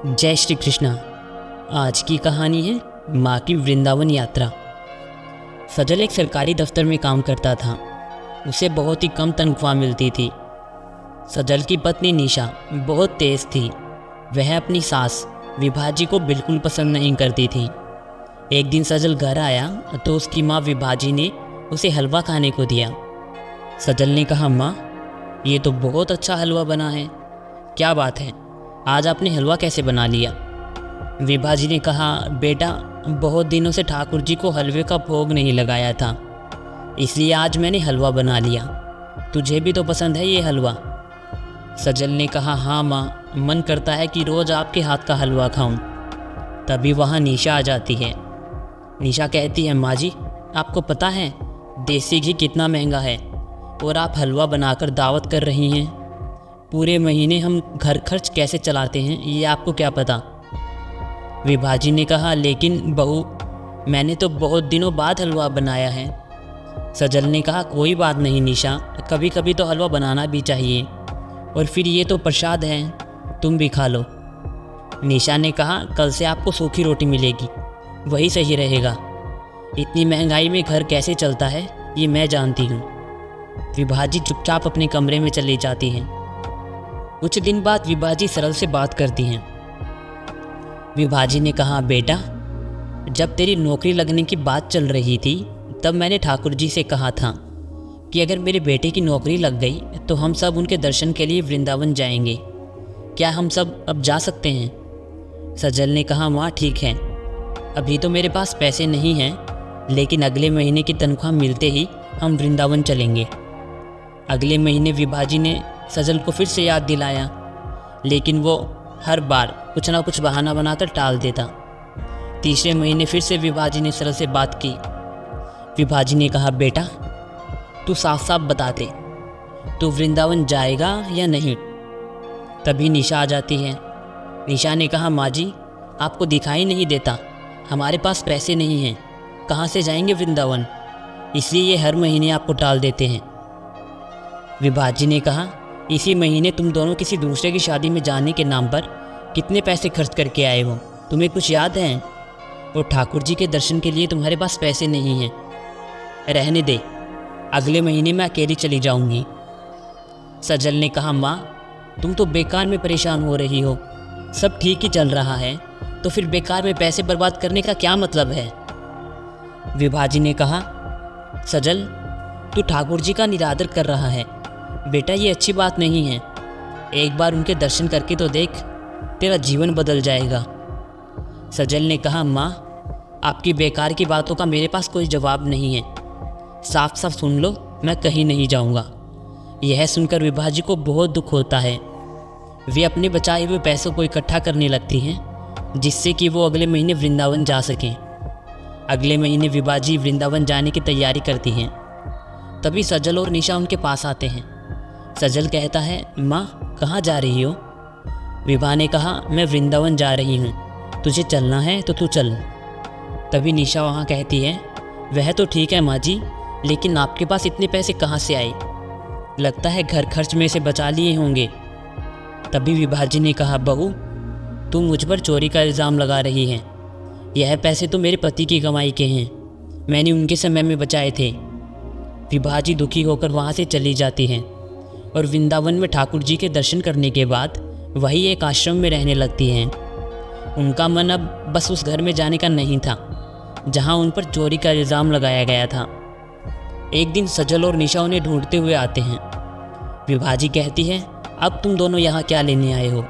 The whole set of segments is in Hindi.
जय श्री कृष्णा। आज की कहानी है माँ की वृंदावन यात्रा। सजल एक सरकारी दफ्तर में काम करता था। उसे बहुत ही कम तनख्वाह मिलती थी। सजल की पत्नी निशा बहुत तेज़ थी। वह अपनी सास विभा जी को बिल्कुल पसंद नहीं करती थी। एक दिन सजल घर आया तो उसकी माँ विभा जी ने उसे हलवा खाने को दिया। सजल ने कहा, माँ ये तो बहुत अच्छा हलवा बना है। क्या बात है, आज आपने हलवा कैसे बना लिया? विभा जी ने कहा, बेटा बहुत दिनों से ठाकुर जी को हलवे का भोग नहीं लगाया था, इसलिए आज मैंने हलवा बना लिया। तुझे भी तो पसंद है ये हलवा? सजल ने कहा, हाँ माँ, मन करता है कि रोज़ आपके हाथ का हलवा खाऊं। तभी वहाँ निशा आ जाती है। निशा कहती है, माँ जी आपको पता है देसी घी कितना महंगा है और आप हलवा बनाकर दावत कर रही हैं। पूरे महीने हम घर खर्च कैसे चलाते हैं ये आपको क्या पता? विभा जी ने कहा, लेकिन बहू मैंने तो बहुत दिनों बाद हलवा बनाया है। सजल ने कहा, कोई बात नहीं निशा, कभी कभी तो हलवा बनाना भी चाहिए, और फिर ये तो प्रसाद है, तुम भी खा लो। निशा ने कहा, कल से आपको सूखी रोटी मिलेगी, वही सही रहेगा। इतनी महंगाई में घर कैसे चलता है ये मैं जानती हूँ। विभा जी चुपचाप अपने कमरे में चली जाती हैं। कुछ दिन बाद विभा जी सरल से बात करती हैं। विभा जी ने कहा, बेटा जब तेरी नौकरी लगने की बात चल रही थी तब मैंने ठाकुर जी से कहा था कि अगर मेरे बेटे की नौकरी लग गई तो हम सब उनके दर्शन के लिए वृंदावन जाएंगे। क्या हम सब अब जा सकते हैं? सजल ने कहा, माँ ठीक है, अभी तो मेरे पास पैसे नहीं हैं, लेकिन अगले महीने की तनख्वाह मिलते ही हम वृंदावन चलेंगे। अगले महीने विभा जी ने सजल को फिर से याद दिलाया, लेकिन वो हर बार कुछ ना कुछ बहाना बनाकर टाल देता। तीसरे महीने फिर से विभा जी ने सरल से बात की। विभा जी ने कहा, बेटा तू साफ साफ बता दे, तू वृंदावन जाएगा या नहीं? तभी निशा आ जाती है। निशा ने कहा, माँ जी आपको दिखाई नहीं देता, हमारे पास पैसे नहीं हैं, कहाँ से जाएंगे वृंदावन, इसलिए ये हर महीने आपको टाल देते हैं। विभा जी ने कहा, इसी महीने तुम दोनों किसी दूसरे की शादी में जाने के नाम पर कितने पैसे खर्च करके आए हो, तुम्हें कुछ याद है? और ठाकुर जी के दर्शन के लिए तुम्हारे पास पैसे नहीं हैं। रहने दे, अगले महीने मैं अकेली चली जाऊंगी। सजल ने कहा, माँ तुम तो बेकार में परेशान हो रही हो, सब ठीक ही चल रहा है तो फिर बेकार में पैसे बर्बाद करने का क्या मतलब है? विभा जी ने कहा, सजल तू ठाकुर जी का निरादर कर रहा है, बेटा ये अच्छी बात नहीं है। एक बार उनके दर्शन करके तो देख, तेरा जीवन बदल जाएगा। सजल ने कहा, माँ आपकी बेकार की बातों का मेरे पास कोई जवाब नहीं है, साफ साफ सुन लो, मैं कहीं नहीं जाऊँगा। यह सुनकर विभा जी को बहुत दुख होता है। वे अपने बचाए हुए पैसों को इकट्ठा करने लगती हैं जिससे कि वो अगले महीने वृंदावन जा सकें। अगले महीने विभा जी वृंदावन जाने की तैयारी करती हैं। तभी सजल और निशा उनके पास आते हैं। सजल कहता है, माँ कहाँ जा रही हो? विभा ने कहा, मैं वृंदावन जा रही हूँ, तुझे चलना है तो तू चल। तभी निशा वहाँ कहती है, वह तो ठीक है माँ जी, लेकिन आपके पास इतने पैसे कहाँ से आए? लगता है घर खर्च में से बचा लिए होंगे। तभी विभा जी ने कहा, बहू तुम मुझ पर चोरी का इल्ज़ाम लगा रही हैं। यह पैसे तो मेरे पति की कमाई के हैं, मैंने उनके समय में बचाए थे। विभा जी दुखी होकर वहाँ से चली जाती हैं और वृंदावन में ठाकुर जी के दर्शन करने के बाद वही एक आश्रम में रहने लगती हैं। उनका मन अब बस उस घर में जाने का नहीं था जहाँ उन पर चोरी का इल्ज़ाम लगाया गया था। एक दिन सजल और निशा उन्हें ढूंढते हुए आते हैं। विभा जी कहती है, अब तुम दोनों यहाँ क्या लेने आए हो?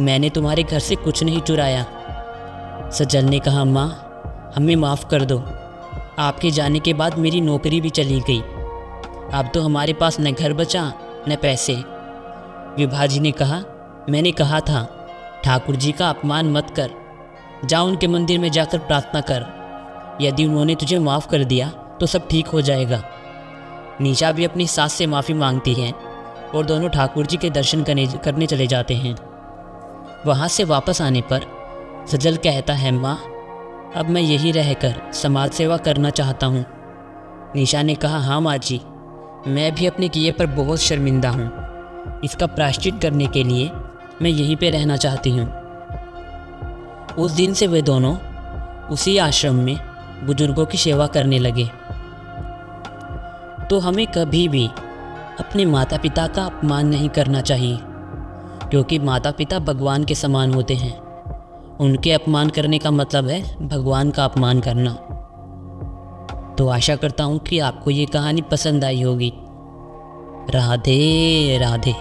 मैंने तुम्हारे घर से कुछ नहीं चुराया। सजल ने कहा, माँ हमें माफ़ कर दो, आपके जाने के बाद मेरी नौकरी भी चली गई, अब तो हमारे पास न घर बचा न पैसे। विभा जी ने कहा, मैंने कहा था ठाकुर जी का अपमान मत कर, जा उनके मंदिर में जाकर प्रार्थना कर, यदि उन्होंने तुझे माफ़ कर दिया तो सब ठीक हो जाएगा। निशा भी अपनी सास से माफ़ी मांगती है और दोनों ठाकुर जी के दर्शन करने चले जाते हैं। वहाँ से वापस आने पर सजल कहता है, माँ अब मैं यही रहकर समाज सेवा करना चाहता हूँ। निशा ने कहा, हाँ माँ जी, मैं भी अपने किए पर बहुत शर्मिंदा हूँ, इसका प्रायश्चित करने के लिए मैं यहीं पे रहना चाहती हूँ। उस दिन से वे दोनों उसी आश्रम में बुजुर्गों की सेवा करने लगे। तो हमें कभी भी अपने माता पिता का अपमान नहीं करना चाहिए, क्योंकि माता पिता भगवान के समान होते हैं। उनके अपमान करने का मतलब है भगवान का अपमान करना। तो आशा करता हूँ कि आपको ये कहानी पसंद आई होगी। राधे राधे।